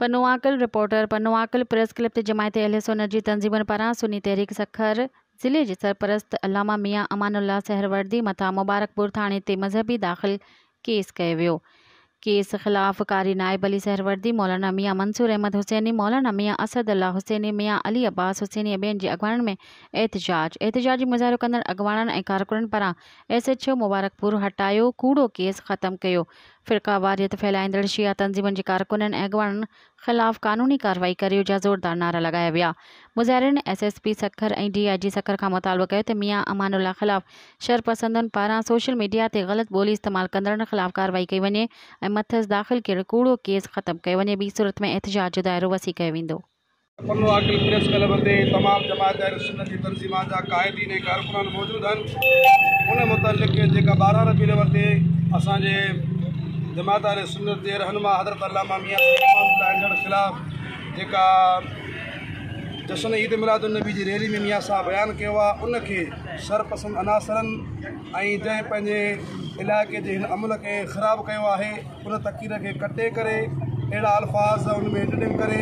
Panuakil reporter Panuakil press club ते जमायत अहले सुन्नत जी तंजीमन पारां सुन्नी तहरीक सखर ज़िले जे सरपरस्त अल्लामा मियां अमानुल्लाह सहरवर्दी मथा मुबारकपुर थाणे ते मज़हबी दाख़िल केस कयो वियो। केस ख़िलाफ़ कारी नायब अली सहरवर्दी, मौलाना मियां मंसूर अहमद हुसैनी, मौलाना मियां असद अल्लाह हुसैनी, मियां अली अब्बास हुसैनी ॿियनि जे अॻवाननि में एहतजाजी मुज़ाहिरो कंदड़ अॻवाननि ऐं कारकुननि पारां SHO मुबारकपुर हटायो कूड़ो केस ख़त्म कयो। फ़िरका वारियत फैलाईंदड़ शिया तंज़ीमनि जे कारकुननि ऐं अॻवाननि ख़िलाफ़ कानूनी कार्रवाई करियो जा ज़ोरदार नारा लॻाया विया। मुज़ाहिरनि SSP सखर ऐं DIG सखर खां मुतालबो कयो त मियां अमानुल्लाह ख़िलाफ़ शरपसंदनि पारां सोशल मीडिया ते ग़लति ॿोली इस्तेमालु कंदड़नि ख़िलाफ़ कार्रवाई कई वञे ऐं मथस दाख़िल कयल कूड़ो केस ख़त्म कयो वञे। ॿी सूरत में एहतजाज जो दायरो वसी कयो वेंदो। पनुआकल प्रेस क्लब ते तमाम जमात अहले सुन्नत जी तंज़ीमात जा क़ाइदीन ऐं कारकुनान मौजूद आहिनि। उन मुतल्लिक़ जेका 12 रबीउल अव्वल ते असांजे जमात अहले सुन्नत जे रहनुमा हज़रत अल्लामा मियां अमानुल्लाह ख़िलाफ़ जेका जश्न ईद मिलादुन्नबी जी रैली में मियां साहब बयानु कयो आहे, उनखे शरपसंद अनासरनि ऐं जंहिं पंहिंजे इलाइक़े जे हिन अमल खे ख़राबु कयो आहे, उन तक़रीर खे कटे करे अहिड़ा अल्फाज़ उन में एडिटिंग करे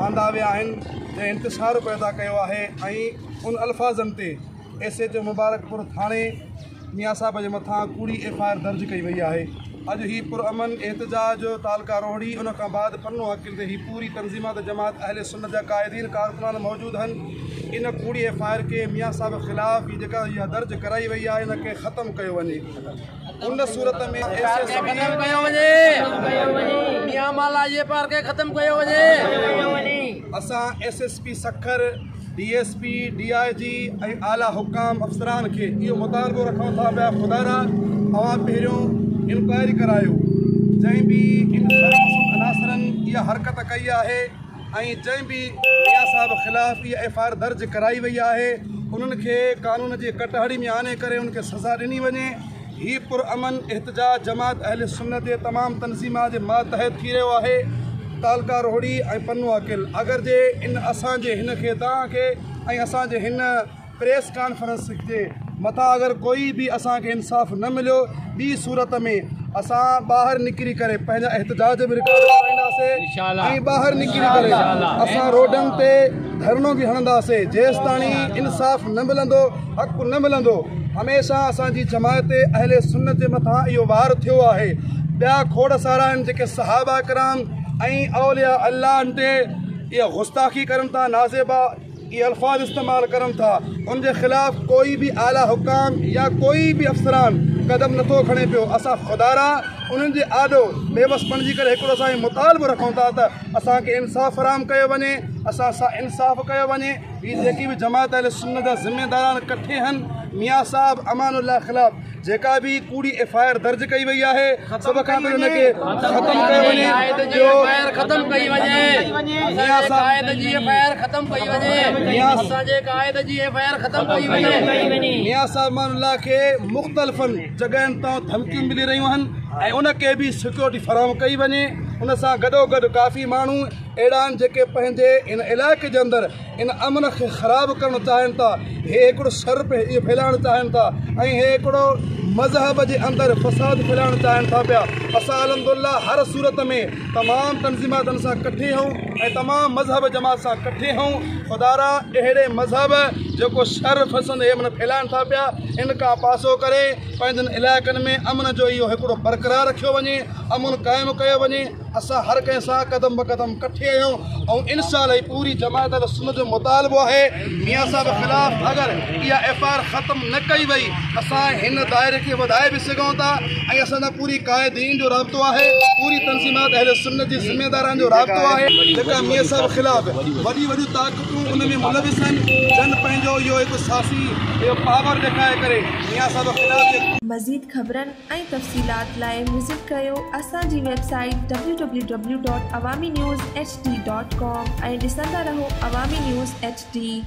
आंदा विया आहिनि जंहिं इंतिसार पैदा कयो आहे। ऐं उन अल्फाज़नि ते SHO मुबारकपुर थाणे मियां साहब जे मथां कूड़ी FIR दर्ज कई वई आहे। अॼु ही पुरअमन एहतजाज तालका रोहड़ी, उन खां बाद पनुआकल ते ही पूरी तंज़ीमात जमात अहले सुन्नत जा क़ाइदीन कारकुनान मौजूद आहिनि। इन कूड़ी FIR के मियां साहब ख़िलाफ़ ही जेका इहा दर्ज कराई वई आहे, इन खे ख़त्म कयो वञे। उन सूरत में असां SSP सखर, DSP, DIG ऐं आला हुकाम अफ़सरान खे इहो मुतालबो रखूं था पिया, ख़ुदा अवां पहिरियों इंक्वायरी करायो जंहिं बि इन अनासरनि इहा हरकत कई आहे ऐं जंहिं बि मियां साहब ख़िलाफ़ इहा FIR दर्ज कराई वई आहे, उन्हनि खे कानून जी कटहड़ी में आणे करे उनखे सज़ा ॾिनी वञे। ही पुरअमन एहतजाज जमात अहले सुन्नत जे तमामु तंज़ीमात जे मातहत थी रहियो आहे, तालका रोहड़ी ऐं पनुआकल। अगरि जे इन असांजे हिन खे तव्हांखे ऐं असांजे हिन प्रेस कॉन्फ्रेंस जे मथां अगरि कोई बि असांखे इंसाफ़ न मिलियो, ॿी सूरत में असां ॿाहिरि निकिरी करे पंहिंजा एहतजाज बि रिकॉर्ड कराईंदासीं ऐं ॿाहिरि निकिरी करे असां रोडनि ते धरनो बि हणंदासीं जेसि ताईं इंसाफ़ न मिलंदो, हक़ु न मिलंदो। हमेशह असांजी जमायत अहले सुन्नत जे मथां इहो वार थियो आहे। ॿिया खोड़ सारा आहिनि जेके सहाबा कराम ऐं औलिया अल्लाह ते इहा गुस्ताखी करनि था, नाज़ेबा ये अल्फाज इस्तेमाल करन था, उनके खिलाफ कोई भी आला हुकाम या कोई भी अफसरान कदम नथो खणे पियो। असां ख़ुदारा उन्हनि जे आॾो बेबस बणिजी करे हिकिड़ो असां मुतालबो रखूं था त असांखे इंसाफ़ फराहम कयो वञे, असां सां इंसाफ़ कयो वञे। हीअ जेकी बि जमात अहले सुन्नत जा ज़िम्मेदारान इकट्ठे आहिनि, मियां साहब अमानुल्लाह ख़िलाफ़ जेका भी कूड़ी FIR दर्ज कई वई आहे, सभ खां पहिरियों उनखे ख़त्म कयो वञे। मियां साहब अमानुल्लाह खे मुख़्तलिफ़नि जॻहियुनि तां धमकियूं मिली रहियूं आहिनि ऐं उनखे बि सिक्योरिटी फराहम कई वञे। उन सां गॾोगॾु काफ़ी माण्हू अहिड़ा आहिनि जेके पंहिंजे इन इलाइक़े जे अंदरि इन अमन खे ख़राबु करणु चाहिनि था। हे हिकिड़ो शर इहो फैलाइणु चाहिनि था ऐं हे हिकिड़ो मज़हब जे अंदरि फ़साद फैलाइणु चाहिनि था पिया। असां अल्हम्दुलिल्लाह हर सूरत में तमामु तंज़ीमातनि सां इकट्ठे हूं ऐं तमामु मज़हब जमात सां इकट्ठे हूं। ख़ुदारा अहिड़े मज़हब जेको शर फसंद हे मन फैलाइनि था पिया, इन खां पासो करे पंहिंजनि इलाइक़नि में अमन जो इहो हिकिड़ो बरक़रार रखियो वञे, अमन क़ाइमु कयो वञे। असां हर कंहिं सां क़दम ब क़दम इकट्ठे आहियूं ऐं इंशाअल्लाह पूरी जमात अहले सुन्नत जो मुतालबो आहे मियां साहब ख़िलाफ़ अगरि इहा FIR ख़त्म न कई वई, असां हिन दायरे खे वधाए बि सघूं था ऐं असांजा पूरी क़ाइदीन जो राब्तो आहे, पूरी तंज़ीमात अहले सुन्नत जी ज़िम्मेदारनि जो राब्तो आहे जेका मियां साहब ख़िलाफ़ वॾी वॾियूं ताक़तूं उन में मुलविस आहिनि। जन पंहिंजो इहो हिकु साफ़ी इहो पावर ॾेखारे करे मियां साहब ख़िलाफ़। मज़ीद ख़बरनि ऐं तफ़सीलात लाइ विज़िट कयो असांजी वेबसाइट www.awamiNewsHD.com ऐं ॾिसंदा रहो अवामी न्यूज़ HD।